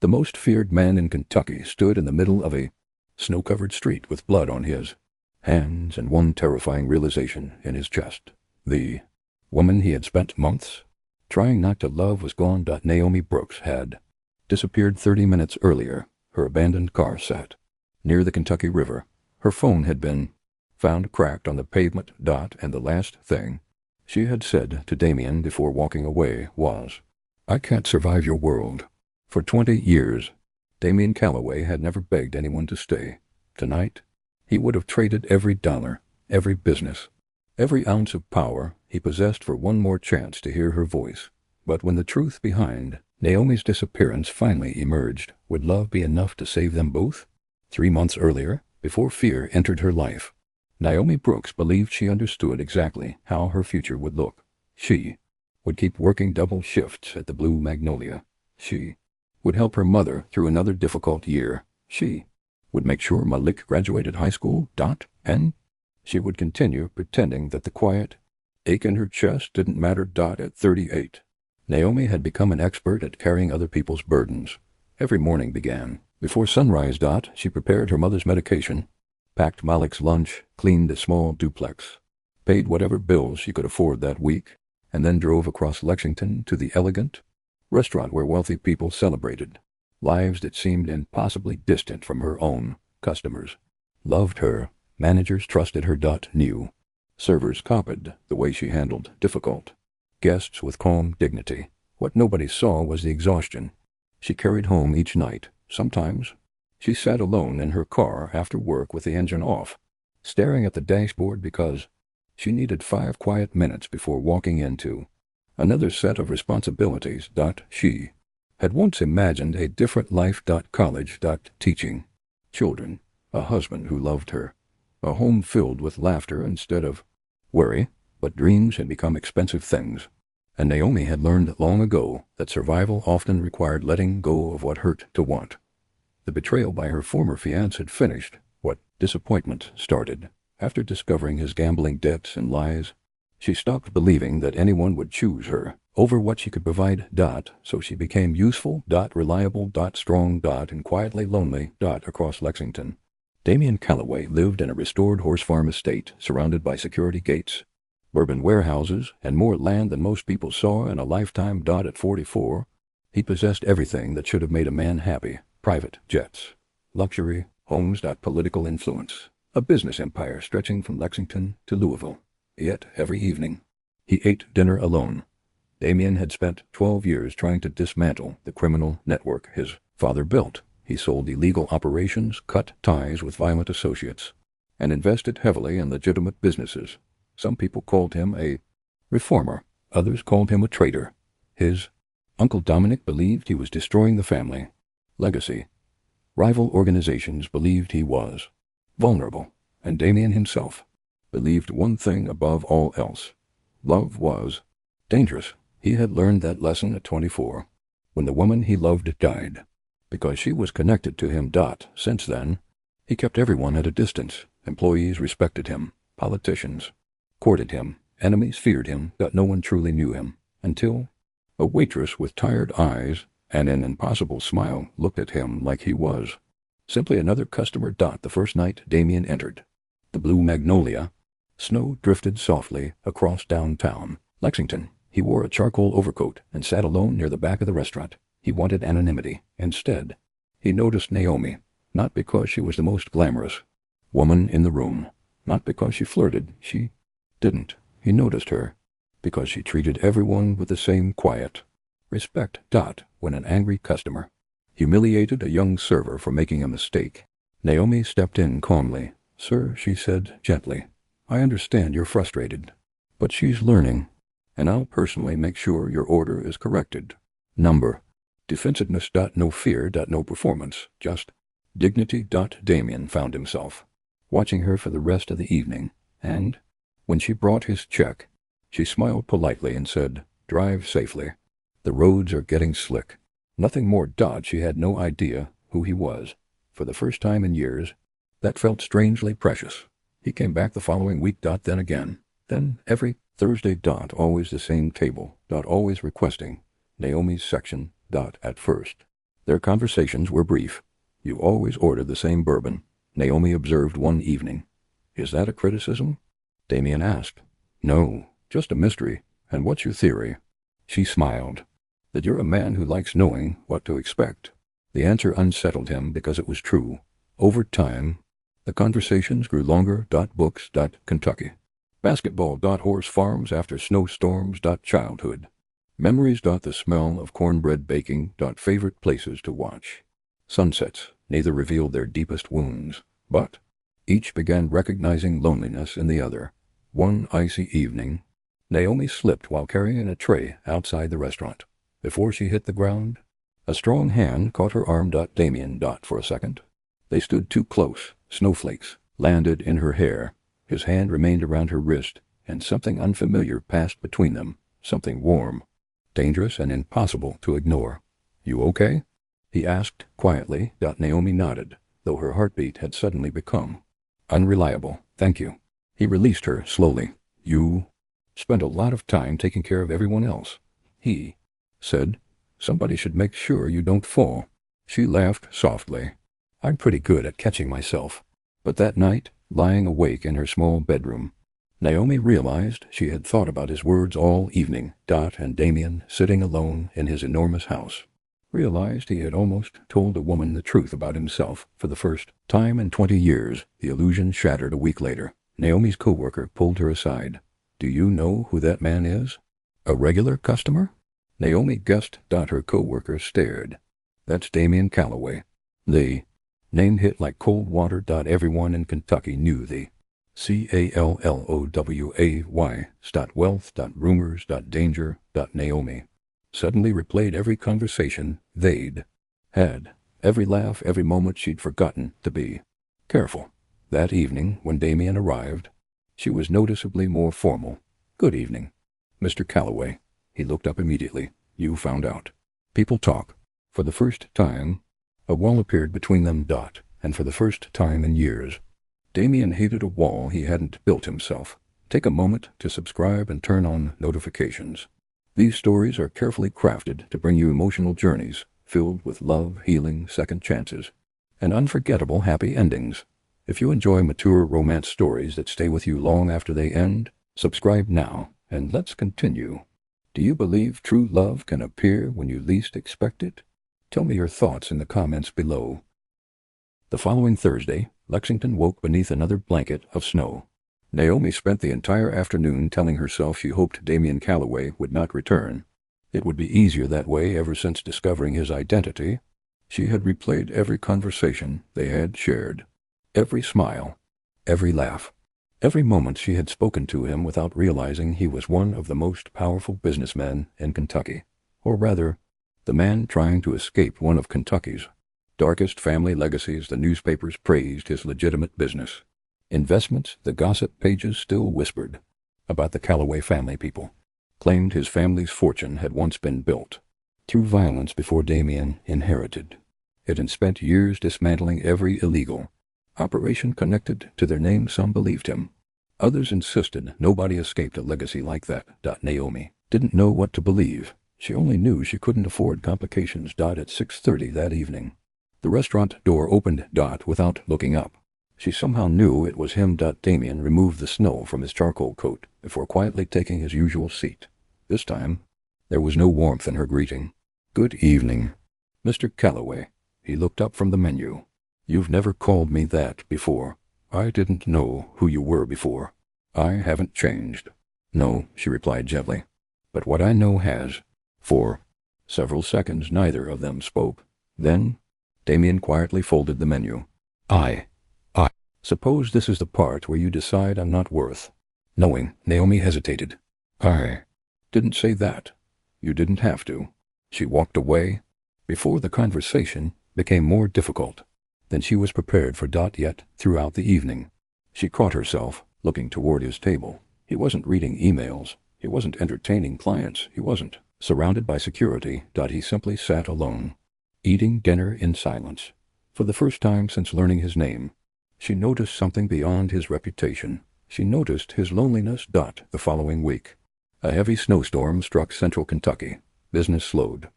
The most feared man in Kentucky stood in the middle of a snow-covered street with blood on his hands and one terrifying realization in his chest. The woman he had spent months trying not to love was gone. Naomi Brooks had disappeared 30 minutes earlier. Her abandoned car sat near the Kentucky River. Her phone had been found cracked on the pavement. And the last thing she had said to Damien before walking away was, "I can't survive your world." For 20 years, Damien Calloway had never begged anyone to stay. Tonight, he would have traded every dollar, every business, every ounce of power he possessed for one more chance to hear her voice. But when the truth behind Naomi's disappearance finally emerged, would love be enough to save them both? 3 months earlier, before fear entered her life, Naomi Brooks believed she understood exactly how her future would look. She would keep working double shifts at the Blue Magnolia. She would help her mother through another difficult year. She would make sure Malik graduated high school. And she would continue pretending that the quiet ache in her chest didn't matter. At 38, Naomi had become an expert at carrying other people's burdens. Every morning began before sunrise. She prepared her mother's medication, packed Malik's lunch, cleaned a small duplex, paid whatever bills she could afford that week, and then drove across Lexington to the elegant restaurant where wealthy people celebrated lives that seemed impossibly distant from her own. Customers loved her, managers trusted her. New servers copied the way she handled difficult guests with calm dignity. What nobody saw was the exhaustion she carried home each night. Sometimes she sat alone in her car after work with the engine off, staring at the dashboard because she needed 5 quiet minutes before walking into another set of responsibilities. She had once imagined a different life. College. Teaching children, a husband who loved her, a home filled with laughter instead of worry. But dreams had become expensive things, and Naomi had learned long ago that survival often required letting go of what hurt to want. The betrayal by her former fiancé had finished what disappointment started. After discovering his gambling debts and lies, she stopped believing that anyone would choose her over what she could provide. So she became useful. Reliable. Strong. And quietly lonely. Across Lexington, Damien Calloway lived in a restored horse farm estate surrounded by security gates, bourbon warehouses, and more land than most people saw in a lifetime. At 44, he possessed everything that should have made a man happy: private jets, luxury homes. Political influence, a business empire stretching from Lexington to Louisville. Yet every evening, he ate dinner alone. Damien had spent 12 years trying to dismantle the criminal network his father built. He sold illegal operations, cut ties with violent associates, and invested heavily in legitimate businesses. Some people called him a reformer. Others called him a traitor. His Uncle Dominic believed he was destroying the family legacy. Rival organizations believed he was vulnerable, and Damien himself believed one thing above all else: love was dangerous. He had learned that lesson at 24, when the woman he loved died, because she was connected to him. Since then, he kept everyone at a distance. Employees respected him, politicians courted him, enemies feared him. No one truly knew him, until a waitress with tired eyes and an impossible smile looked at him like he was simply another customer. The first night Damien entered the Blue Magnolia, snow drifted softly across downtown Lexington. He wore a charcoal overcoat and sat alone near the back of the restaurant. He wanted anonymity. Instead, he noticed Naomi, not because she was the most glamorous woman in the room, not because she flirted. She didn't. He noticed her because she treated everyone with the same quiet respect. When an angry customer humiliated a young server for making a mistake, Naomi stepped in calmly. "Sir," she said gently, "I understand you're frustrated, but she's learning, and I'll personally make sure your order is corrected. Number, defensiveness. No fear. No performance. Just dignity." Damien found himself watching her for the rest of the evening, and when she brought his check, she smiled politely and said, "Drive safely. The roads are getting slick." Nothing more. She had no idea who he was. For the first time in years, that felt strangely precious. He came back the following week. Then again. Then every Thursday. Always the same table. Always requesting Naomi's section. At first, Their conversations were brief. "You always order the same bourbon," Naomi observed one evening. "Is that a criticism?" Damien asked. "No, just a mystery. And what's your theory?" She smiled. "That you're a man who likes knowing what to expect." The answer unsettled him because it was true. Over time, the conversations grew longer. Books. Kentucky. Basketball. Horse farms after snowstorms. Childhood. Memories. The smell of cornbread baking. Favorite places to watch. Sunsets. Neither revealed their deepest wounds, but each began recognizing loneliness in the other. One icy evening, Naomi slipped while carrying a tray outside the restaurant. Before she hit the ground, a strong hand caught her arm. Damien. For a second, they stood too close. Snowflakes landed in her hair. His hand remained around her wrist, and something unfamiliar passed between them, something warm, dangerous, and impossible to ignore. "You okay?" he asked quietly. Naomi nodded, though her heartbeat had suddenly become unreliable. "Thank you." He released her slowly. "You spent a lot of time taking care of everyone else," he said. "Somebody should make sure you don't fall." She laughed softly. "I'm pretty good at catching myself." But that night, lying awake in her small bedroom, Naomi realized she had thought about his words all evening. And Damien, sitting alone in his enormous house, realized he had almost told a woman the truth about himself for the first time in 20 years. The illusion shattered a week later. Naomi's co-worker pulled her aside. "Do you know who that man is?" "A regular customer?" Naomi guessed. Her co-worker stared. "That's Damien Calloway." The name hit like cold water. Everyone in Kentucky knew the Calloway. Wealth. Rumors. Danger. Naomi suddenly replayed every conversation they'd had, every laugh, every moment she'd forgotten to be careful. That evening, when Damien arrived, she was noticeably more formal. "Good evening, Mr. Calloway." He looked up immediately. "You found out." People talk. For the first time, a wall appeared between them. And for the first time in years, Damien hated a wall he hadn't built himself. Take a moment to subscribe and turn on notifications. These stories are carefully crafted to bring you emotional journeys filled with love, healing, second chances, and unforgettable happy endings. If you enjoy mature romance stories that stay with you long after they end, subscribe now, and let's continue. Do you believe true love can appear when you least expect it? Tell me your thoughts in the comments below. The following Thursday, Lexington woke beneath another blanket of snow. Naomi spent the entire afternoon telling herself she hoped Damien Calloway would not return. It would be easier that way. Ever since discovering his identity, she had replayed every conversation they had shared, every smile, every laugh, every moment she had spoken to him without realizing he was one of the most powerful businessmen in Kentucky. Or rather, the man trying to escape one of Kentucky's darkest family legacies. The newspapers praised his legitimate business investments. The gossip pages still whispered about the Calloway family. People claimed his family's fortune had once been built through violence before Damien inherited it, and spent years dismantling every illegal operation connected to their name. Some believed him. Others insisted nobody escaped a legacy like that. Naomi didn't know what to believe. She only knew she couldn't afford complications. At 6:30 that evening, the restaurant door opened. Without looking up, she somehow knew it was him. Damien removed the snow from his charcoal coat before quietly taking his usual seat. This time, there was no warmth in her greeting. "Good evening, Mr. Calloway." He looked up from the menu. "You've never called me that before." "I didn't know who you were before." "I haven't changed." "No," she replied gently. "But what I know has." For several seconds, neither of them spoke. Then, Damien quietly folded the menu. I suppose this is the part where you decide I'm not worth knowing." Naomi hesitated. "I didn't say that. You didn't have to." She walked away before the conversation became more difficult than she was prepared for. Yet, throughout the evening, she caught herself looking toward his table. He wasn't reading emails. He wasn't entertaining clients. He wasn't surrounded by security. He simply sat alone, eating dinner in silence. For the first time since learning his name, she noticed something beyond his reputation. She noticed his loneliness. The following week, a heavy snowstorm struck central Kentucky. Business slowed.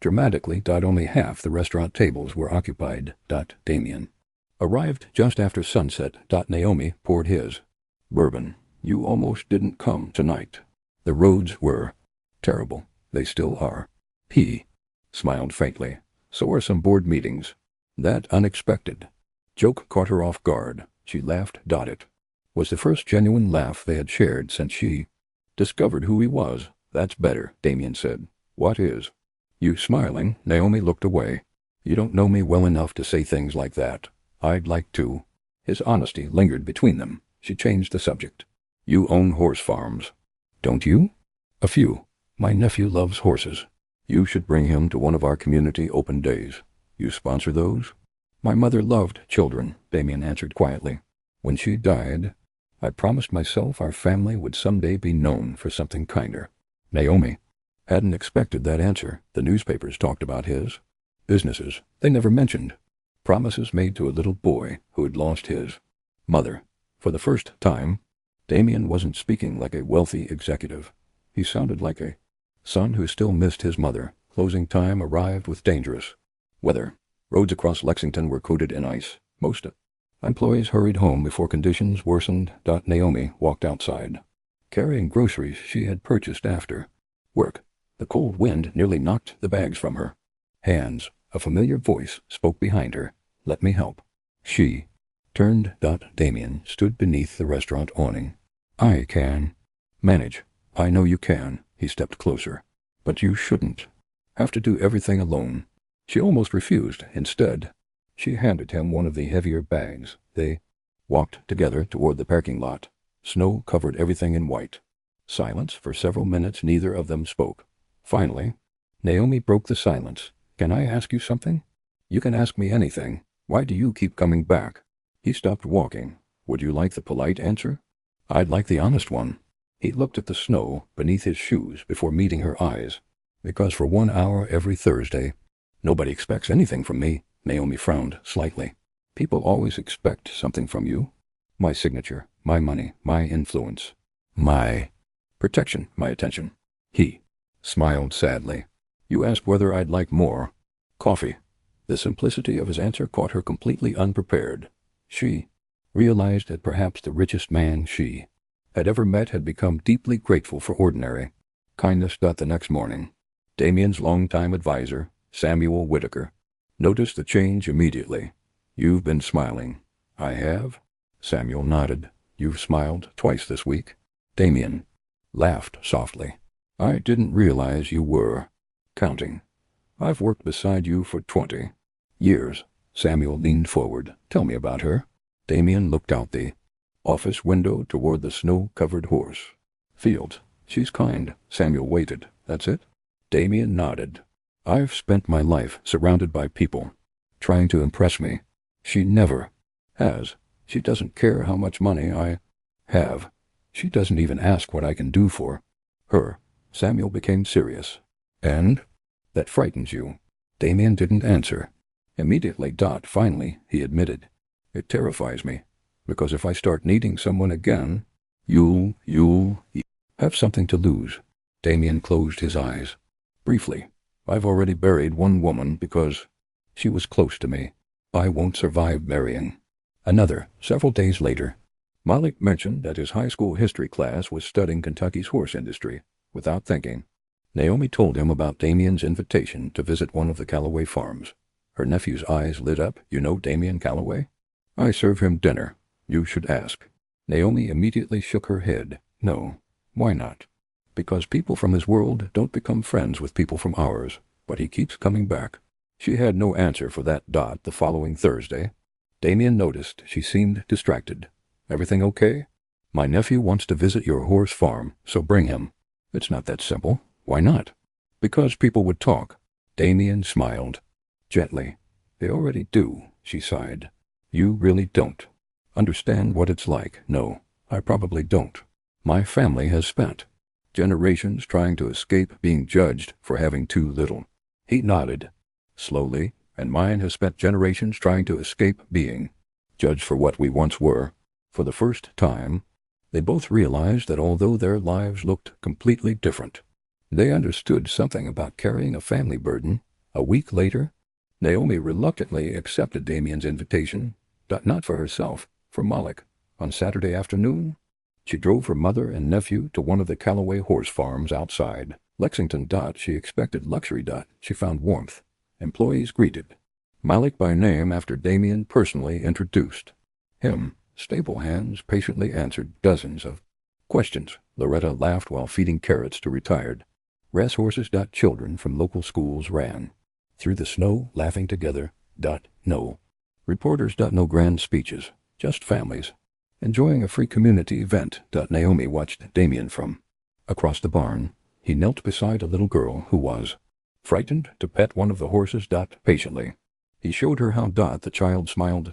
Dramatically, only half the restaurant tables were occupied. Damien arrived just after sunset. Naomi poured his bourbon. You almost didn't come tonight. The roads were terrible. They still are. He smiled faintly. So are some board meetings. That unexpected joke caught her off guard. She laughed. It was the first genuine laugh they had shared since she discovered who he was. That's better, Damien said. What is? You smiling? Naomi looked away. You don't know me well enough to say things like that. I'd like to. His honesty lingered between them. She changed the subject. You own horse farms. Don't you? A few. My nephew loves horses. You should bring him to one of our community open days. You sponsor those? My mother loved children, Damien answered quietly. When she died, I promised myself our family would someday be known for something kinder. Naomi hadn't expected that answer. The newspapers talked about his businesses. They never mentioned promises made to a little boy who had lost his mother. For the first time, Damien wasn't speaking like a wealthy executive. He sounded like a son who still missed his mother. Closing time arrived with dangerous weather. Roads across Lexington were coated in ice. Most employees hurried home before conditions worsened. Naomi walked outside, carrying groceries she had purchased after work. The cold wind nearly knocked the bags from her hands. A familiar voice spoke behind her. Let me help. She turned. Damien stood beneath the restaurant awning. I can manage. I know you can. He stepped closer. But you shouldn't have to do everything alone. She almost refused. Instead, she handed him one of the heavier bags. They walked together toward the parking lot. Snow covered everything in white. Silence for several minutes. Neither of them spoke. Finally, Naomi broke the silence. Can I ask you something? You can ask me anything. Why do you keep coming back? He stopped walking. Would you like the polite answer? I'd like the honest one. He looked at the snow beneath his shoes before meeting her eyes. Because for 1 hour every Thursday, nobody expects anything from me. Naomi frowned slightly. People always expect something from you. My signature, my money, my influence, my protection, my attention. He smiled sadly. You asked whether I'd like more coffee. The simplicity of his answer caught her completely unprepared. She realized that perhaps the richest man she had ever met had become deeply grateful for ordinary kindness. The next morning, Damien's longtime advisor, Samuel Whitaker, noticed the change immediately. You've been smiling. I have? Samuel nodded. You've smiled twice this week. Damien laughed softly. I didn't realize you were counting. I've worked beside you for 20 years. Samuel leaned forward. Tell me about her. Damien looked out the office window toward the snow-covered horse field. She's kind. Samuel waited. That's it? Damien nodded. I've spent my life surrounded by people trying to impress me. She never has. She doesn't care how much money I have. She doesn't even ask what I can do for her. Samuel became serious. And? That frightens you. Damien didn't answer. Immediately. Finally, he admitted. It terrifies me. Because if I start needing someone again, you'll have something to lose. Damien closed his eyes. Briefly. I've already buried one woman because she was close to me. I won't survive marrying another. Several days later, Malik mentioned that his high school history class was studying Kentucky's horse industry. Without thinking, Naomi told him about Damien's invitation to visit one of the Calloway farms. Her nephew's eyes lit up. You know Damien Calloway? I serve him dinner. You should ask. Naomi immediately shook her head. No. Why not? Because people from his world don't become friends with people from ours. But he keeps coming back. She had no answer for that. The following Thursday, Damien noticed she seemed distracted. Everything okay? My nephew wants to visit your horse farm, so bring him. It's not that simple. Why not? Because people would talk. Damien smiled gently. They already do, she sighed. You really don't understand what it's like. No, I probably don't. My family has spent generations trying to escape being judged for having too little. He nodded slowly. And mine has spent generations trying to escape being judged for what we once were. For the first time, they both realized that although their lives looked completely different, they understood something about carrying a family burden A week later, Naomi reluctantly accepted Damien's invitation, not for herself, for Malik. On Saturday afternoon, she drove her mother and nephew to one of the Calloway horse farms outside Lexington. She expected luxury. She found warmth. Employees greeted. Malik by name after Damien personally introduced him. Stable hands patiently answered dozens of questions. Loretta laughed while feeding carrots to retired racehorses. Children from local schools ran through the snow, laughing together. No reporters. No grand speeches, just families enjoying a free community event. Naomi watched Damien from across the barn. He knelt beside a little girl who was frightened to pet one of the horses. Patiently, he showed her how. The child smiled.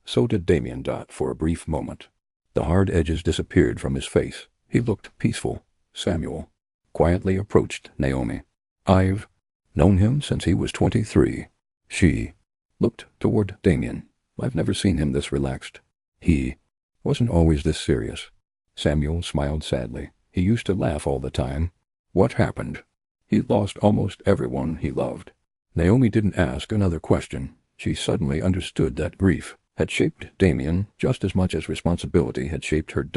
So did Damien. For a brief moment, the hard edges disappeared from his face. He looked peaceful. Samuel quietly approached Naomi. I've known him since he was 23. She looked toward Damien. I've never seen him this relaxed. He wasn't always this serious. Samuel smiled sadly. He used to laugh all the time. What happened? He lost almost everyone he loved. Naomi didn't ask another question. She suddenly understood that grief had shaped Damien just as much as responsibility had shaped her.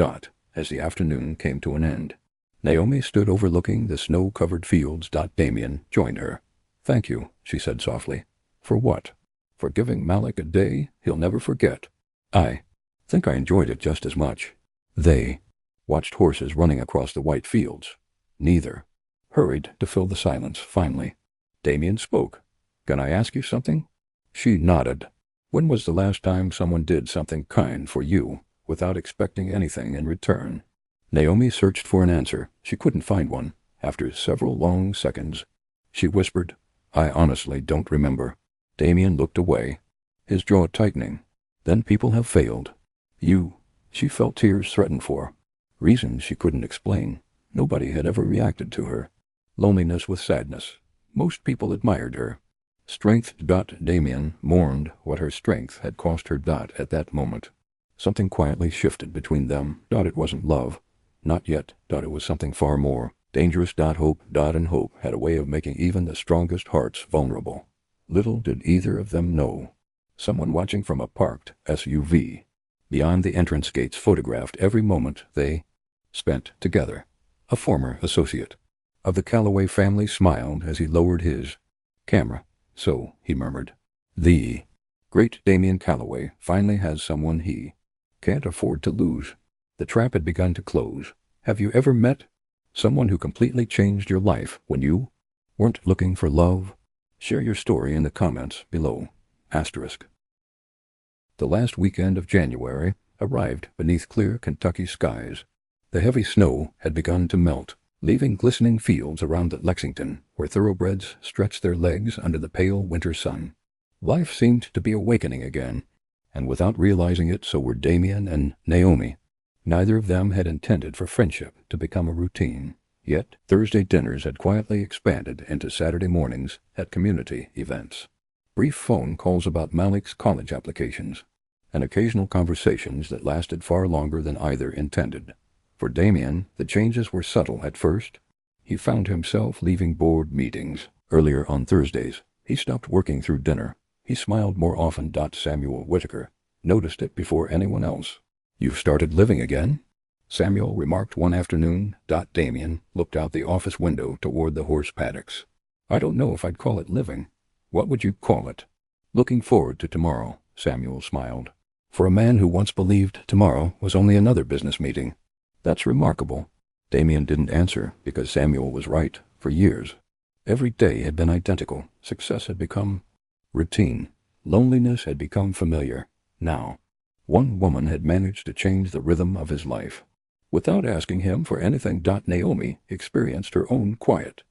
As the afternoon came to an end, Naomi stood overlooking the snow-covered fields. Damien joined her. Thank you, she said softly. For what? For giving Malik a day he'll never forget. I think I enjoyed it just as much. They watched horses running across the white fields. Neither hurried to fill the silence. Finally, Damien spoke. Can I ask you something? She nodded. When was the last time someone did something kind for you without expecting anything in return? Naomi searched for an answer. She couldn't find one. After several long seconds, she whispered, I honestly don't remember. Damien looked away, his jaw tightening. Then people have failed. You. She felt tears threaten for reasons she couldn't explain. Nobody had ever reacted to her loneliness with sadness. Most people admired her strength. Damien mourned what her strength had cost her. At that moment, something quietly shifted between them. It wasn't love. Not yet. It was something far more dangerous. Hope. And hope had a way of making even the strongest hearts vulnerable. Little did either of them know. Someone watching from a parked SUV beyond the entrance gates photographed every moment they spent together. A former associate of the Calloway family smiled as he lowered his camera. So, he murmured, the great Damien Calloway finally has someone he can't afford to lose. The trap had begun to close. Have you ever met someone who completely changed your life when you weren't looking for love? Share your story in the comments below. *. The last weekend of January arrived beneath clear Kentucky skies. The heavy snow had begun to melt, leaving glistening fields around Lexington, where thoroughbreds stretched their legs under the pale winter sun. Life seemed to be awakening again, and without realizing it, so were Damien and Naomi. Neither of them had intended for friendship to become a routine. Yet Thursday dinners had quietly expanded into Saturday mornings at community events. Brief phone calls about Malik's college applications, and occasional conversations that lasted far longer than either intended. For Damien, the changes were subtle at first. He found himself leaving board meetings earlier on Thursdays. He stopped working through dinner. He smiled more often. Samuel Whitaker noticed it before anyone else. You've started living again? Samuel remarked one afternoon. Damien looked out the office window toward the horse paddocks. I don't know if I'd call it living. What would you call it? Looking forward to tomorrow, Samuel smiled. For a man who once believed tomorrow was only another business meeting. That's remarkable. Damien didn't answer because Samuel was right. For years, every day had been identical. Success had become routine. Loneliness had become familiar. Now, one woman had managed to change the rhythm of his life. Without asking him for anything. Naomi experienced her own quiet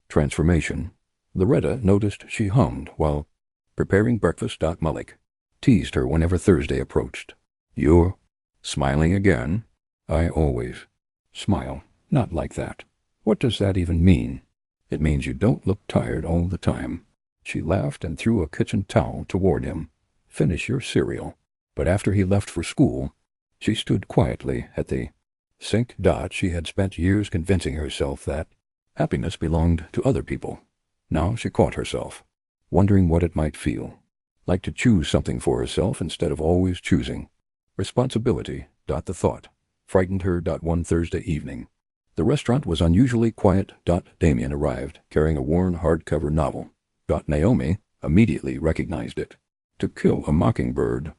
transformation. Loretta noticed she hummed while preparing breakfast. Malik teased her whenever Thursday approached. You're smiling again? I always smile. Not like that. What does that even mean? It means you don't look tired all the time. She laughed and threw a kitchen towel toward him. Finish your cereal. But after he left for school, she stood quietly at the sink. She had spent years convincing herself that happiness belonged to other people. Now she caught herself wondering what it might feel like to choose something for herself instead of always choosing responsibility. The thought frightened her. One Thursday evening, the restaurant was unusually quiet. Damien arrived, carrying a worn hardcover novel. Naomi immediately recognized it. To Kill a Mockingbird,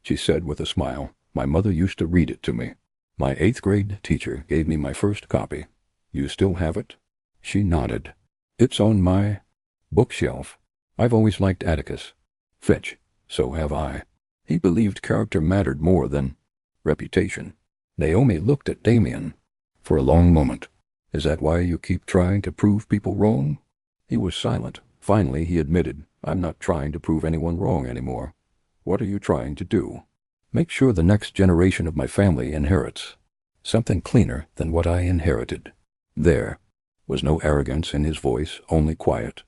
she said with a smile. My mother used to read it to me. My 8th grade teacher gave me my first copy. You still have it? She nodded. It's on my bookshelf. I've always liked Atticus Finch. So have I. He believed character mattered more than reputation. Naomi looked at Damien for a long moment. Is that why you keep trying to prove people wrong? He was silent. Finally, he admitted, I'm not trying to prove anyone wrong anymore. What are you trying to do? Make sure the next generation of my family inherits something cleaner than what I inherited. There was no arrogance in his voice, only quiet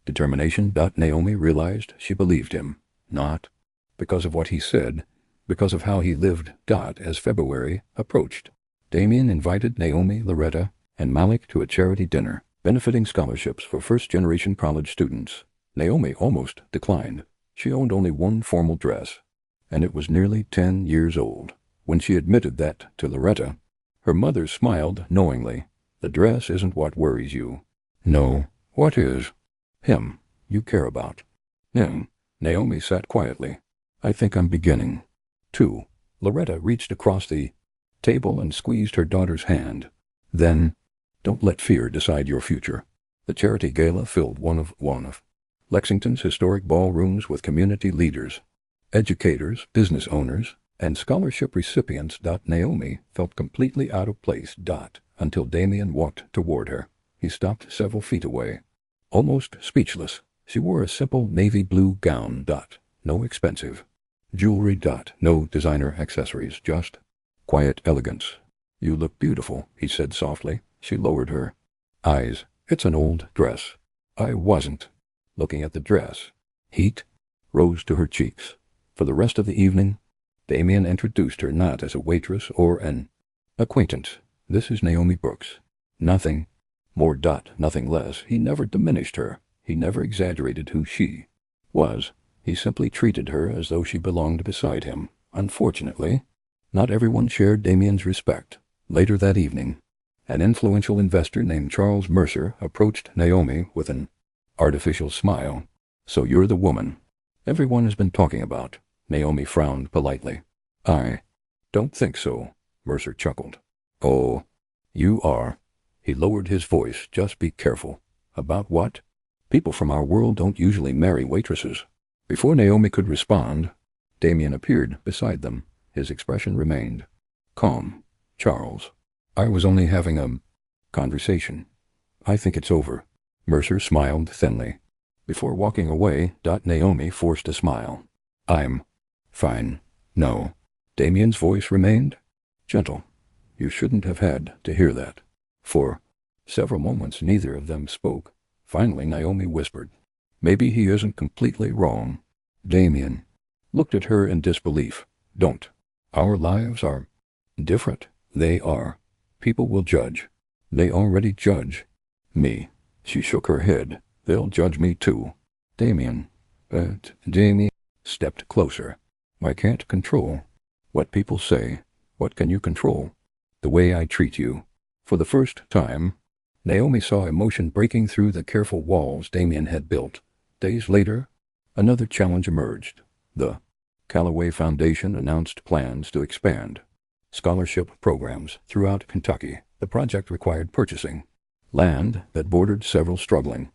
determination. Naomi realized she believed him, not because of what he said, because of how he lived. As February approached, Damien invited Naomi, Loretta, and Malik to a charity dinner, benefiting scholarships for first-generation college students. Naomi almost declined. She owned only one formal dress, and it was nearly 10 years old. When she admitted that to Loretta, her mother smiled knowingly. The dress isn't what worries you. No, what is? Him you care about. Him. Naomi sat quietly. I think I'm beginning to. Loretta reached across the table and squeezed her daughter's hand. Then, don't let fear decide your future. The charity gala filled one of Lexington's historic ballrooms with community leaders, educators, business owners, and scholarship recipients. Naomi felt completely out of place. Until Damien walked toward her. He stopped several feet away, almost speechless. She wore a simple navy blue gown. No expensive jewelry. No designer accessories, just quiet elegance. You look beautiful, he said softly. She lowered her eyes. It's an old dress. I wasn't looking at the dress. Heat rose to her cheeks. For the rest of the evening, Damien introduced her not as a waitress or an acquaintance. This is Naomi Brooks. Nothing more. Nothing less. He never diminished her. He never exaggerated who she was. He simply treated her as though she belonged beside him. Unfortunately, not everyone shared Damien's respect. Later that evening, an influential investor named Charles Mercer approached Naomi with an artificial smile. So you're the woman everyone has been talking about. Naomi frowned politely. I don't think so, Mercer chuckled. Oh, you are. He lowered his voice. Just be careful. About what? People from our world don't usually marry waitresses. Before Naomi could respond, Damien appeared beside them. His expression remained calm. Charles, I was only having a conversation. I think it's over. Mercer smiled thinly. Before walking away, Naomi forced a smile. I'm fine. No. Damien's voice remained gentle. You shouldn't have had to hear that. For several moments neither of them spoke. Finally Naomi whispered, maybe he isn't completely wrong. Damien looked at her in disbelief. Don't. Our lives are different. They are. People will judge. They already judge me. She shook her head. They'll judge me too. Damien. Damien stepped closer. I can't control what people say. What can you control? The way I treat you. For the first time, Naomi saw emotion breaking through the careful walls Damien had built. Days later, another challenge emerged. The Calloway Foundation announced plans to expand scholarship programs throughout Kentucky. The project required purchasing land that bordered several struggling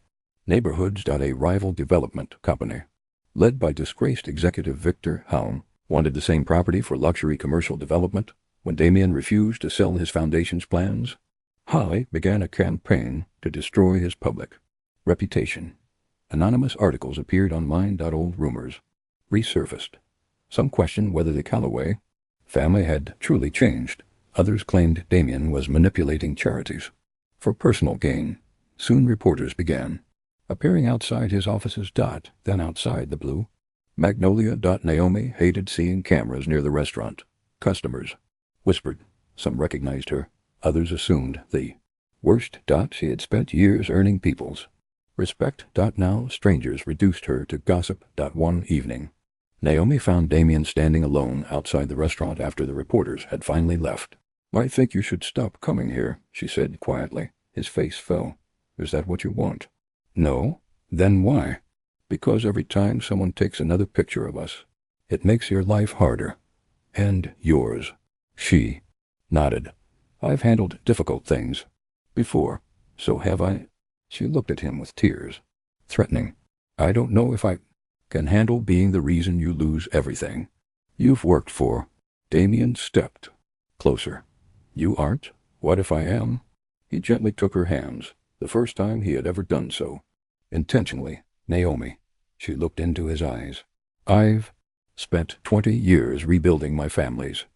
neighborhoods. A rival development company, led by disgraced executive Victor Halm, wanted the same property for luxury commercial development. When Damien refused to sell his foundation's plans, Holly began a campaign to destroy his public reputation. Anonymous articles appeared online. Old rumors resurfaced. Some questioned whether the Calloway family had truly changed. Others claimed Damien was manipulating charities for personal gain. Soon reporters began appearing outside his offices. Then outside the blue Magnolia. Naomi hated seeing cameras near the restaurant. Customers whispered. Some recognized her. Others assumed the worst. She had spent years earning people's Respect. Now strangers reduced her to gossip. One evening, Naomi found Damien standing alone outside the restaurant after the reporters had finally left. "I think you should stop coming here," she said quietly. His face fell. "Is that what you want?" "No." "Then why?" "Because every time someone takes another picture of us, it makes your life harder. And yours." She nodded. "I've handled difficult things before, so have I." She looked at him with tears, threatening. "I don't know if I can handle being the reason you lose everything you've worked for." Damien stepped closer. "You aren't? What if I am?" He gently took her hands, the first time he had ever done so. Intentionally. "Naomi." She looked into his eyes. "I've spent 20 years rebuilding my family's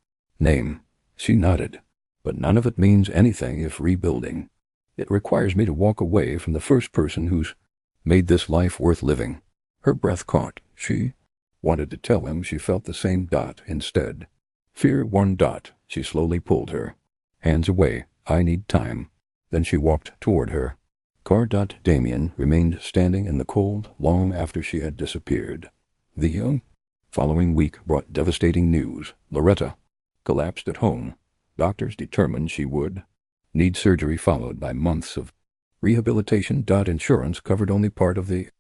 name." She nodded. "But none of it means anything if rebuilding. It requires me to walk away from the first person who's made this life worth living." Her breath caught. She wanted to tell him she felt the same. Instead, fear. She slowly pulled her hands away. "I need time." Then she walked toward her car. Damien remained standing in the cold long after she had disappeared. The following week brought devastating news. Loretta collapsed at home. Doctors determined she would need surgery, followed by months of rehabilitation. Insurance covered only part of the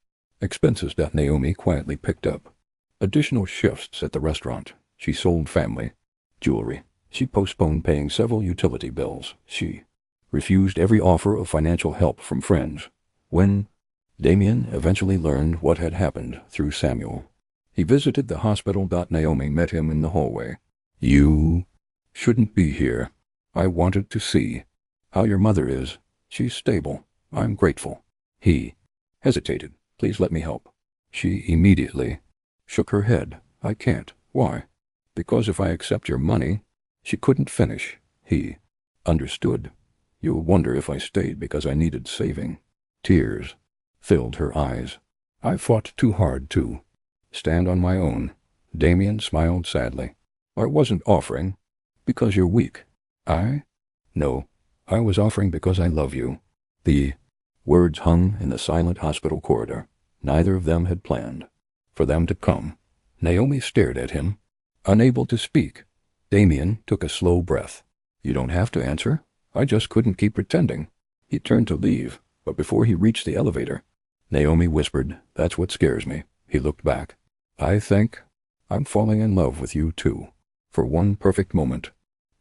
expenses. Naomi quietly picked up additional shifts at the restaurant. She sold family jewelry. She postponed paying several utility bills. She refused every offer of financial help from friends. When Damien eventually learned what had happened through Samuel, he visited the hospital. Naomi met him in the hallway. "You shouldn't be here. I wanted to see how your mother is. She's stable. I'm grateful." He hesitated. "Please let me help." She immediately shook her head. "I can't." "Why?" "Because if I accept your money." She couldn't finish. He understood. "You'll wonder if I stayed because I needed saving." Tears filled her eyes. "I fought too hard to stand on my own." Damien smiled sadly. "I wasn't offering because you're weak." No, I was offering because I love you." The words hung in the silent hospital corridor. Neither of them had planned for them to come. Naomi stared at him, unable to speak. Damien took a slow breath. "You don't have to answer. I just couldn't keep pretending." He turned to leave, but before he reached the elevator, Naomi whispered, "That's what scares me." He looked back. "I think I'm falling in love with you too." For one perfect moment.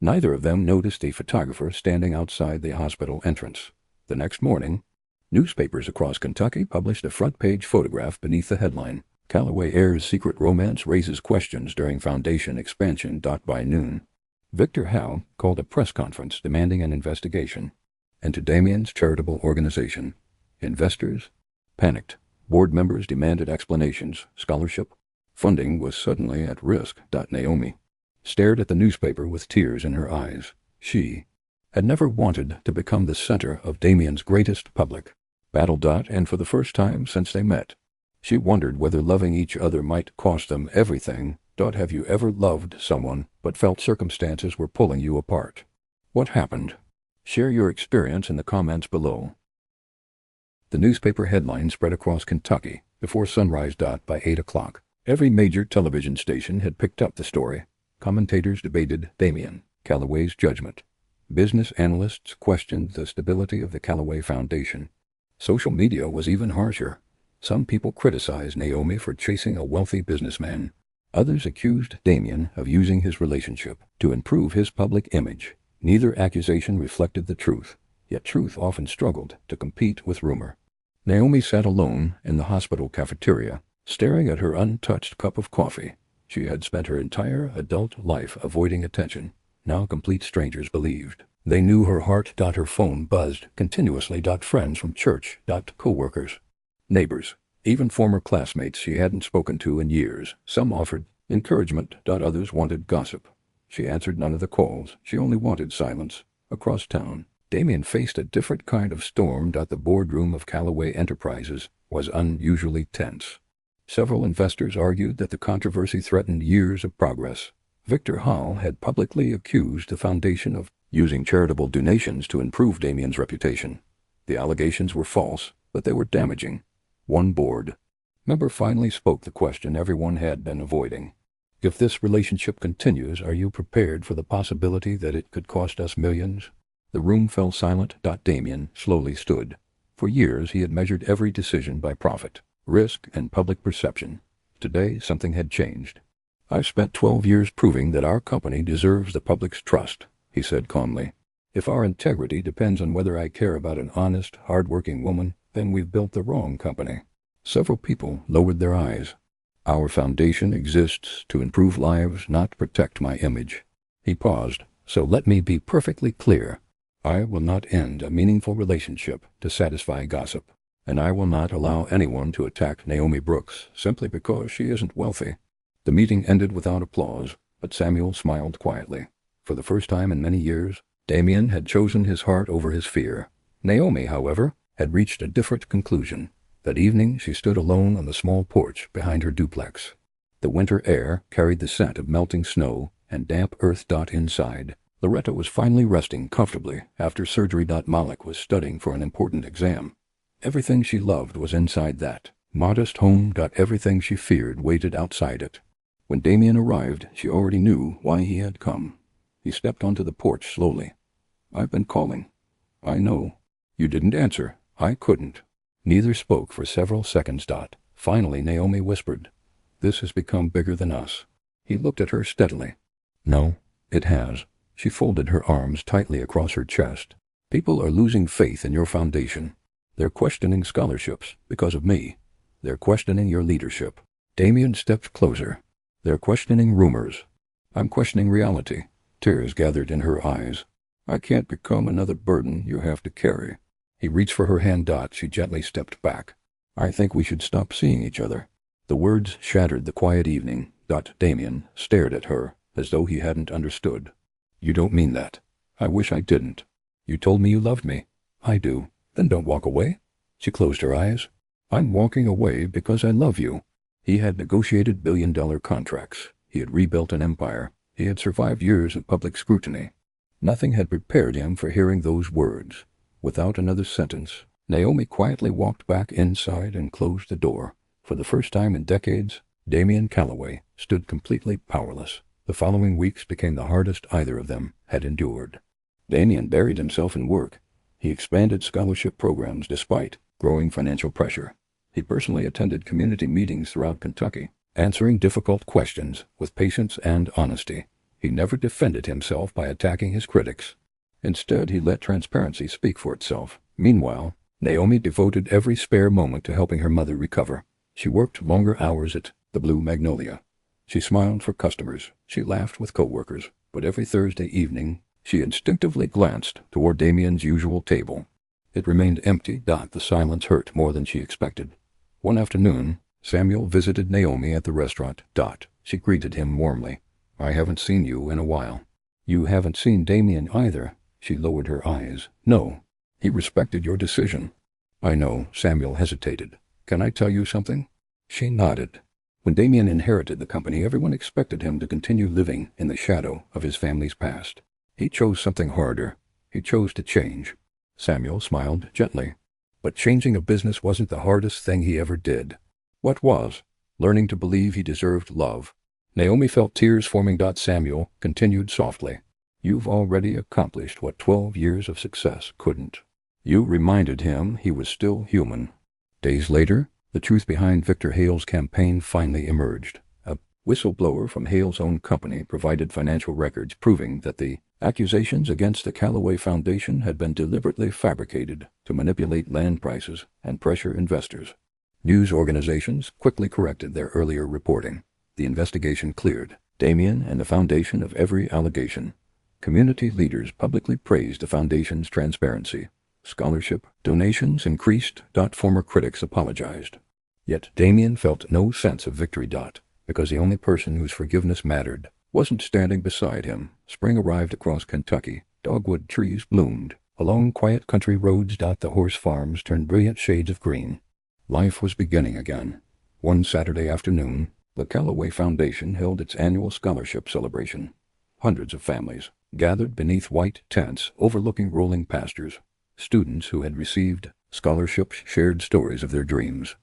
Neither of them noticed a photographer standing outside the hospital entrance. The next morning, newspapers across Kentucky published a front-page photograph beneath the headline, "Calloway Heir's Secret Romance Raises Questions During Foundation Expansion." By noon, Victor Howe called a press conference demanding an investigation into Damien's charitable organization. Investors panicked. Board members demanded explanations. Scholarship funding was suddenly at risk. Naomi stared at the newspaper with tears in her eyes. She had never wanted to become the center of Damien's greatest public battle. And for the first time since they met, she wondered whether loving each other might cost them everything. Have you ever loved someone but felt circumstances were pulling you apart? What happened? Share your experience in the comments below. The newspaper headline spread across Kentucky before sunrise. By 8 o'clock, every major television station had picked up the story. Commentators debated Damien Calloway's judgment. Business analysts questioned the stability of the Calloway Foundation. Social media was even harsher. Some people criticized Naomi for chasing a wealthy businessman. Others accused Damien of using his relationship to improve his public image. Neither accusation reflected the truth, yet truth often struggled to compete with rumor. Naomi sat alone in the hospital cafeteria, staring at her untouched cup of coffee. She had spent her entire adult life avoiding attention. Now complete strangers believed they knew her heart. Her phone buzzed continuously. Friends from church. Co-workers, neighbors, even former classmates she hadn't spoken to in years. Some offered encouragement. Others wanted gossip. She answered none of the calls. She only wanted silence. Across town, Damien faced a different kind of storm. The boardroom of Calloway Enterprises was unusually tense. Several investors argued that the controversy threatened years of progress. Victor Hall had publicly accused the foundation of using charitable donations to improve Damien's reputation. The allegations were false, but they were damaging. One board member finally spoke the question everyone had been avoiding. If this relationship continues, are you prepared for the possibility that it could cost us millions? The room fell silent. Damien slowly stood. For years he had measured every decision by profit, risk, and public perception. Today something had changed. "I've spent 12 years proving that our company deserves the public's trust," he said calmly. "If our integrity depends on whether I care about an honest, hard-working woman, then we've built the wrong company." Several people lowered their eyes. "Our foundation exists to improve lives, not protect my image." He paused. "So let me be perfectly clear. I will not end a meaningful relationship to satisfy gossip, and I will not allow anyone to attack Naomi Brooks simply because she isn't wealthy." The meeting ended without applause, but Samuel smiled quietly. For the first time in many years, Damien had chosen his heart over his fear. Naomi, however, had reached a different conclusion. That evening she stood alone on the small porch behind her duplex. The winter air carried the scent of melting snow and damp earth. Inside, Loretta was finally resting comfortably after surgery. Malik was studying for an important exam. Everything she loved was inside that modest home. Everything she feared waited outside it. When Damien arrived, she already knew why he had come. He stepped onto the porch slowly. "I've been calling." "I know." "You didn't answer." "I couldn't." Neither spoke for several seconds. Finally Naomi whispered, "This has become bigger than us." He looked at her steadily. "No, it has." She folded her arms tightly across her chest. "People are losing faith in your foundation. They're questioning scholarships because of me. They're questioning your leadership." Damien stepped closer. "They're questioning rumors. I'm questioning reality." Tears gathered in her eyes. "I can't become another burden you have to carry." He reached for her hand. She gently stepped back. "I think we should stop seeing each other." The words shattered the quiet evening. Damien stared at her as though he hadn't understood. "You don't mean that." "I wish I didn't." "You told me you loved me." "I do." "Then don't walk away." She closed her eyes. "I'm walking away because I love you." He had negotiated billion-dollar contracts. He had rebuilt an empire. He had survived years of public scrutiny. Nothing had prepared him for hearing those words. Without another sentence, Naomi quietly walked back inside and closed the door. For the first time in decades, Damien Calloway stood completely powerless. The following weeks became the hardest either of them had endured. Damien buried himself in work. He expanded scholarship programs despite growing financial pressure. He personally attended community meetings throughout Kentucky, answering difficult questions with patience and honesty. He never defended himself by attacking his critics. Instead, he let transparency speak for itself. Meanwhile, Naomi devoted every spare moment to helping her mother recover. She worked longer hours at the Blue Magnolia. She smiled for customers. She laughed with coworkers. But every Thursday evening, she instinctively glanced toward Damien's usual table. It remained empty. The silence hurt more than she expected. One afternoon, Samuel visited Naomi at the restaurant. She greeted him warmly. "I haven't seen you in a while." "You haven't seen Damien either." She lowered her eyes. "No. He respected your decision." "I know." Samuel hesitated. "Can I tell you something?" She nodded. When Damien inherited the company, everyone expected him to continue living in the shadow of his family's past. He chose something harder. He chose to change. Samuel smiled gently. But changing a business wasn't the hardest thing he ever did. What was? Learning to believe he deserved love. Naomi felt tears forming. Samuel continued softly. "You've already accomplished what 12 years of success couldn't." You reminded him he was still human. Days later, the truth behind Victor Hale's campaign finally emerged. A whistleblower from Hale's own company provided financial records proving that the accusations against the Calloway Foundation had been deliberately fabricated to manipulate land prices and pressure investors. News organizations quickly corrected their earlier reporting. The investigation cleared Damien and the foundation of every allegation. Community leaders publicly praised the foundation's transparency. Scholarship donations increased. Former critics apologized. Yet Damien felt no sense of victory. Because the only person whose forgiveness mattered wasn't standing beside him. Spring arrived across Kentucky. Dogwood trees bloomed. Along quiet country roads. The horse farms turned brilliant shades of green. Life was beginning again. One Saturday afternoon, the Calloway Foundation held its annual scholarship celebration. Hundreds of families gathered beneath white tents overlooking rolling pastures. Students who had received scholarships shared stories of their dreams.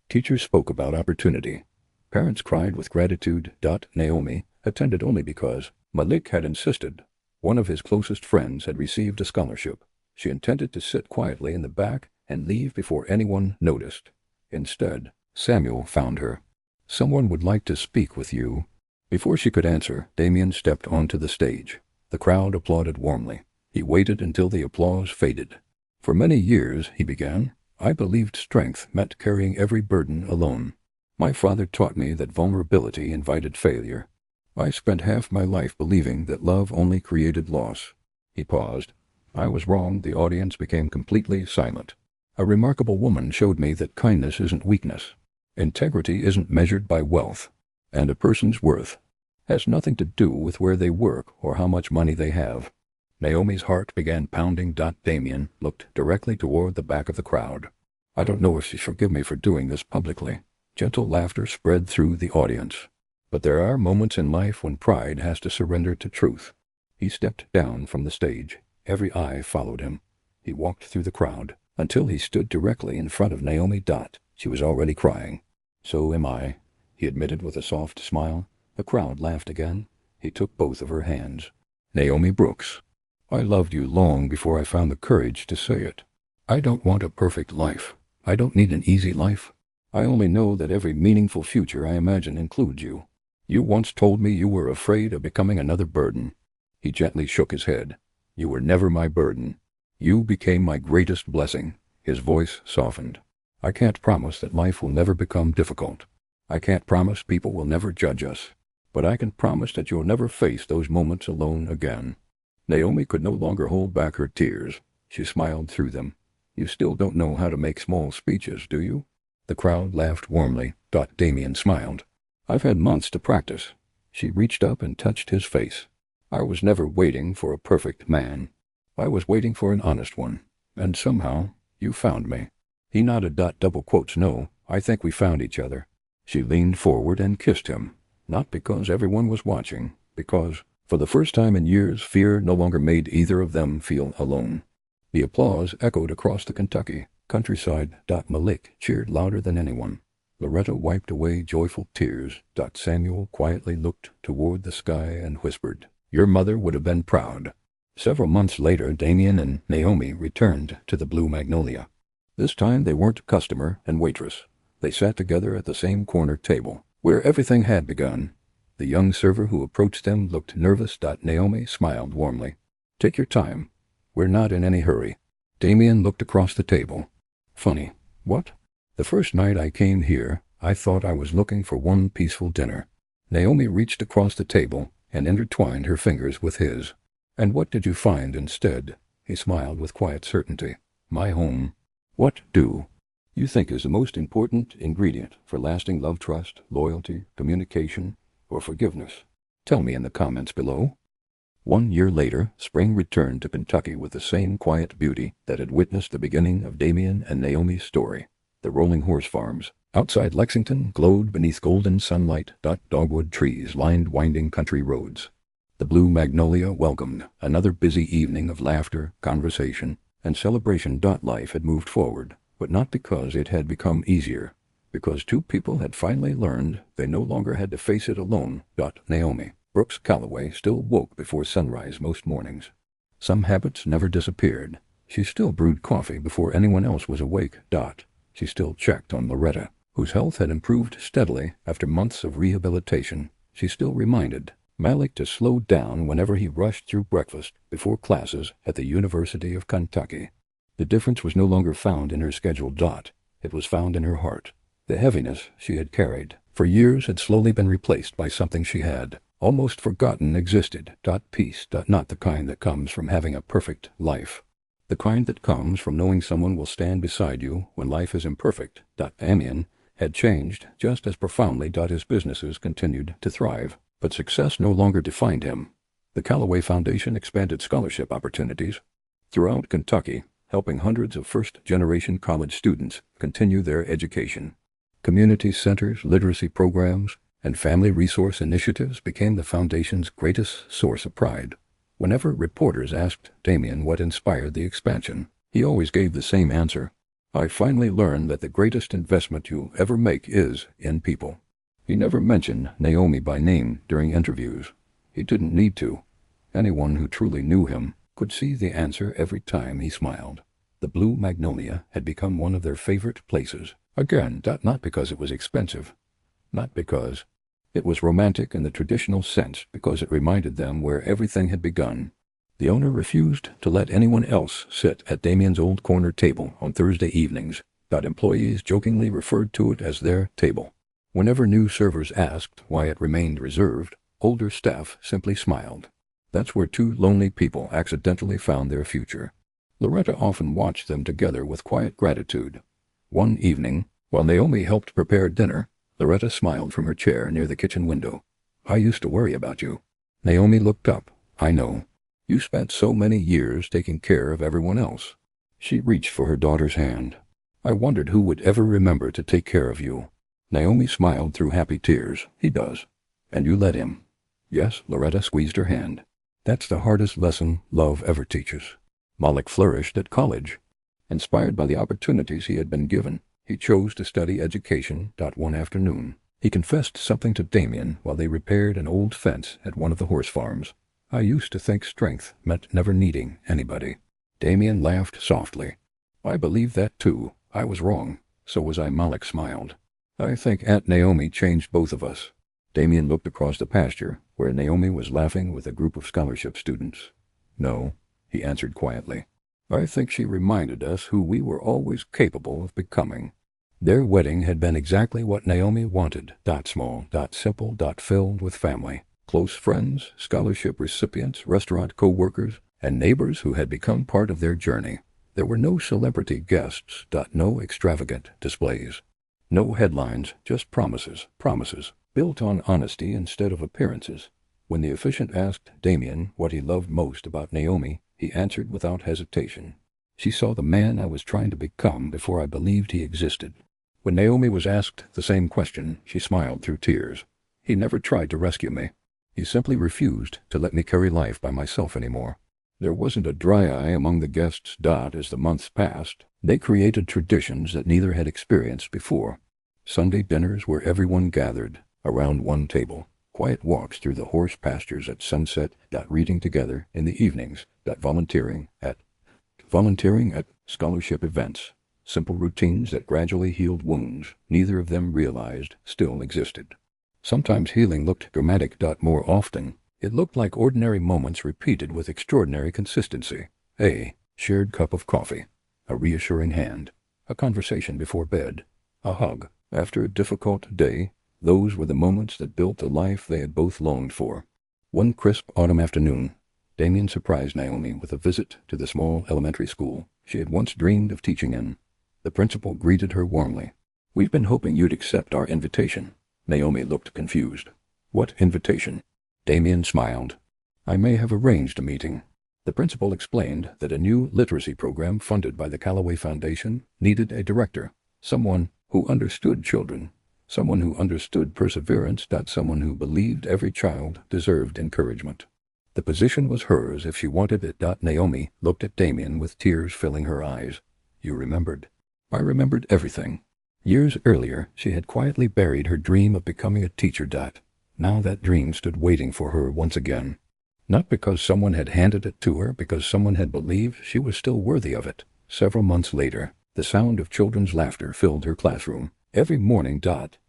Teachers spoke about opportunity. Parents cried with gratitude. Naomi attended only because Malik had insisted. One of his closest friends had received a scholarship. She intended to sit quietly in the back and leave before anyone noticed. Instead, Samuel found her. "Someone would like to speak with you." Before she could answer, Damien stepped onto the stage. The crowd applauded warmly. He waited until the applause faded. "For many years," he began, "I believed strength meant carrying every burden alone. My father taught me that vulnerability invited failure. I spent half my life believing that love only created loss." He paused. "I was wrong." The audience became completely silent. "A remarkable woman showed me that kindness isn't weakness. Integrity isn't measured by wealth. And a person's worth has nothing to do with where they work or how much money they have." Naomi's heart began pounding. Damien looked directly toward the back of the crowd. "I don't know if she'll forgive me for doing this publicly." Gentle laughter spread through the audience. "But there are moments in life when pride has to surrender to truth." He stepped down from the stage. Every eye followed him. He walked through the crowd until he stood directly in front of Naomi. She was already crying. "So am I," he admitted with a soft smile. The crowd laughed again. He took both of her hands. "Naomi Brooks, I loved you long before I found the courage to say it. I don't want a perfect life. I don't need an easy life. I only know that every meaningful future I imagine includes you. You once told me you were afraid of becoming another burden." He gently shook his head. "You were never my burden. You became my greatest blessing." His voice softened. "I can't promise that life will never become difficult. I can't promise people will never judge us. But I can promise that you'll never face those moments alone again." Naomi could no longer hold back her tears. She smiled through them. "You still don't know how to make small speeches, do you?" The crowd laughed warmly. Damien smiled. "I've had months to practice." She reached up and touched his face. "I was never waiting for a perfect man. I was waiting for an honest one. And somehow, you found me." He nodded. Double quotes. "No, I think we found each other." She leaned forward and kissed him. Not because everyone was watching, because, for the first time in years, fear no longer made either of them feel alone. The applause echoed across the Kentucky countryside. Malik cheered louder than anyone. Loretta wiped away joyful tears. Samuel quietly looked toward the sky and whispered, "Your mother would have been proud." Several months later, Damien and Naomi returned to the Blue Magnolia. This time they weren't customer and waitress. They sat together at the same corner table, where everything had begun. The young server who approached them looked nervous. Naomi smiled warmly. "Take your time. We're not in any hurry." Damien looked across the table. "Funny. What? The first night I came here, I thought I was looking for one peaceful dinner." Naomi reached across the table and intertwined her fingers with his. "And what did you find instead?" He smiled with quiet certainty. "My home." "What do you think is the most important ingredient for lasting love? Trust, loyalty, communication, or forgiveness? Tell me in the comments below." 1 year later, spring returned to Kentucky with the same quiet beauty that had witnessed the beginning of Damien and Naomi's story. The rolling horse farms outside Lexington glowed beneath golden sunlight. Dogwood trees lined winding country roads. The Blue Magnolia welcomed another busy evening of laughter, conversation, and celebration. Life had moved forward, but not because it had become easier, because two people had finally learned they no longer had to face it alone. Naomi Brooks Calloway still woke before sunrise most mornings. Some habits never disappeared. She still brewed coffee before anyone else was awake. She still checked on Loretta, whose health had improved steadily after months of rehabilitation. She still reminded Malik to slow down whenever he rushed through breakfast before classes at the University of Kentucky. The difference was no longer found in her schedule. It was found in her heart. The heaviness she had carried for years had slowly been replaced by something she had almost forgotten existed. Peace. Not the kind that comes from having a perfect life. The kind that comes from knowing someone will stand beside you when life is imperfect. Damien had changed just as profoundly. His businesses continued to thrive, but success no longer defined him. The Calloway Foundation expanded scholarship opportunities throughout Kentucky, helping hundreds of first-generation college students continue their education. Community centers, literacy programs, and family resource initiatives became the foundation's greatest source of pride. Whenever reporters asked Damien what inspired the expansion, He always gave the same answer. I finally learned that the greatest investment you ever make is in people. He never mentioned Naomi by name during interviews. He didn't need to. Anyone who truly knew him could see the answer every time he smiled. The Blue Magnolia had become one of their favorite places. Again, not because it was expensive, not because it was romantic in the traditional sense, because it reminded them where everything had begun. The owner refused to let anyone else sit at Damien's old corner table on Thursday evenings. Employees jokingly referred to it as their table. Whenever new servers asked why it remained reserved, older staff simply smiled. That's where two lonely people accidentally found their future. Loretta often watched them together with quiet gratitude. One evening, while Naomi helped prepare dinner, Loretta smiled from her chair near the kitchen window. "I used to worry about you." Naomi looked up. "I know. You spent so many years taking care of everyone else." She reached for her daughter's hand. "I wondered who would ever remember to take care of you." Naomi smiled through happy tears. "He does. And you let him." "Yes." Loretta squeezed her hand. "That's the hardest lesson love ever teaches." Malik flourished at college. Inspired by the opportunities he had been given, he chose to study education. One afternoon, he confessed something to Damien while they repaired an old fence at one of the horse farms. "I used to think strength meant never needing anybody." Damien laughed softly. "I believe that too. I was wrong. So was I." Malik smiled. "I think Aunt Naomi changed both of us." Damien looked across the pasture, where Naomi was laughing with a group of scholarship students. "No," he answered quietly. "I think she reminded us who we were always capable of becoming." Their wedding had been exactly what Naomi wanted. Small, simple, filled with family. Close friends, scholarship recipients, restaurant co-workers, and neighbors who had become part of their journey. There were no celebrity guests. No extravagant displays. No headlines, just promises, built on honesty instead of appearances. When the officiant asked Damien what he loved most about Naomi, he answered without hesitation. "She saw the man I was trying to become before I believed he existed." When Naomi was asked the same question, she smiled through tears. "He never tried to rescue me. He simply refused to let me carry life by myself anymore." There wasn't a dry eye among the guests. As the months passed, they created traditions that neither had experienced before. Sunday dinners where everyone gathered around one table. Quiet walks through the horse pastures at sunset. Reading together in the evenings. Volunteering at scholarship events. Simple routines that gradually healed wounds neither of them realized still existed. Sometimes healing looked dramatic. More often, it looked like ordinary moments repeated with extraordinary consistency. A shared cup of coffee, a reassuring hand, a conversation before bed, a hug after a difficult day. Those were the moments that built the life they had both longed for. One crisp autumn afternoon, Damien surprised Naomi with a visit to the small elementary school she had once dreamed of teaching in. The principal greeted her warmly. "We've been hoping you'd accept our invitation." Naomi looked confused. "What invitation?" Damien smiled. "I may have arranged a meeting." The principal explained that a new literacy program funded by the Calloway Foundation needed a director, someone who understood children, someone who understood perseverance. Someone who believed every child deserved encouragement. The position was hers if she wanted it. Naomi looked at Damien with tears filling her eyes. "You remembered." "I remembered everything." Years earlier, she had quietly buried her dream of becoming a teacher. Now that dream stood waiting for her once again. Not because someone had handed it to her, because someone had believed she was still worthy of it. Several months later, the sound of children's laughter filled her classroom. Every morning.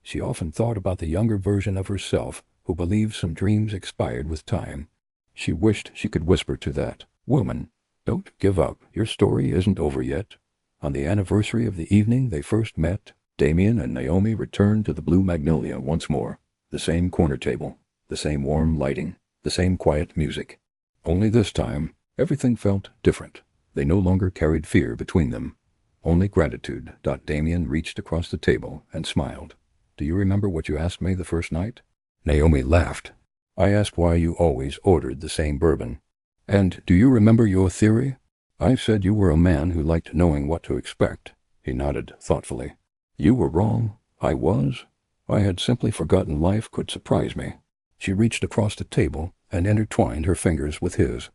She often thought about the younger version of herself who believed some dreams expired with time. She wished she could whisper to that woman, "Don't give up. Your story isn't over yet." On the anniversary of the evening they first met, Damien and Naomi returned to the Blue Magnolia once more. The same corner table, the same warm lighting, the same quiet music. Only this time, everything felt different. They no longer carried fear between them. Only gratitude. Damien reached across the table and smiled. "Do you remember what you asked me the first night?" Naomi laughed. "I asked why you always ordered the same bourbon." "And do you remember your theory?" "I said you were a man who liked knowing what to expect." He nodded thoughtfully. "You were wrong. I was. I had simply forgotten life could surprise me." She reached across the table and intertwined her fingers with his.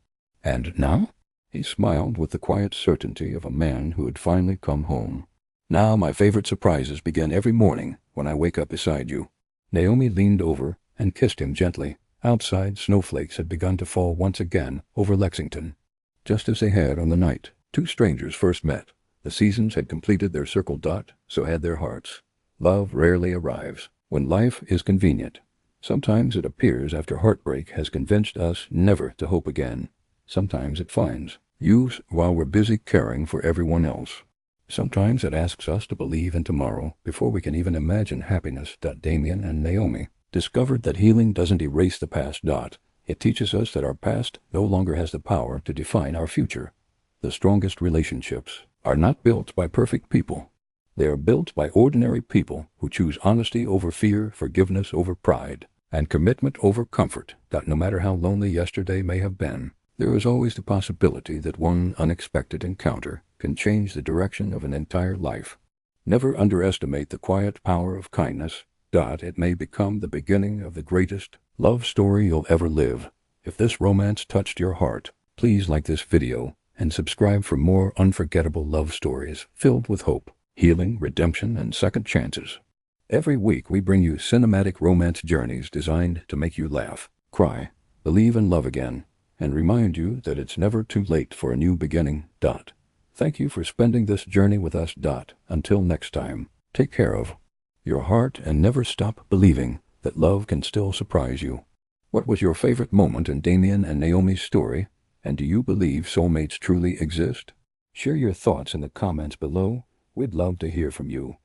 "And now?" He smiled with the quiet certainty of a man who had finally come home. "Now my favorite surprises begin every morning when I wake up beside you." Naomi leaned over and kissed him gently. Outside, snowflakes had begun to fall once again over Lexington, just as they had on the night two strangers first met. The seasons had completed their circle. So had their hearts. Love rarely arrives when life is convenient. Sometimes it appears after heartbreak has convinced us never to hope again. Sometimes it finds you while we're busy caring for everyone else. Sometimes it asks us to believe in tomorrow before we can even imagine happiness. Damien and Naomi discovered that healing doesn't erase the past. It teaches us that our past no longer has the power to define our future. The strongest relationships are not built by perfect people. They are built by ordinary people who choose honesty over fear, forgiveness over pride, and commitment over comfort. No matter how lonely yesterday may have been, there is always the possibility that one unexpected encounter can change the direction of an entire life. Never underestimate the quiet power of kindness. It may become the beginning of the greatest love story you'll ever live. If this romance touched your heart, please like this video and subscribe for more unforgettable love stories filled with hope, healing, redemption, and second chances. Every week we bring you cinematic romance journeys designed to make you laugh, cry, believe in love again, and remind you that it's never too late for a new beginning. Thank you for spending this journey with us. Until next time, take care of your heart and never stop believing that love can still surprise you. What was your favorite moment in Damien and Naomi's story? And do you believe soulmates truly exist? Share your thoughts in the comments below. We'd love to hear from you.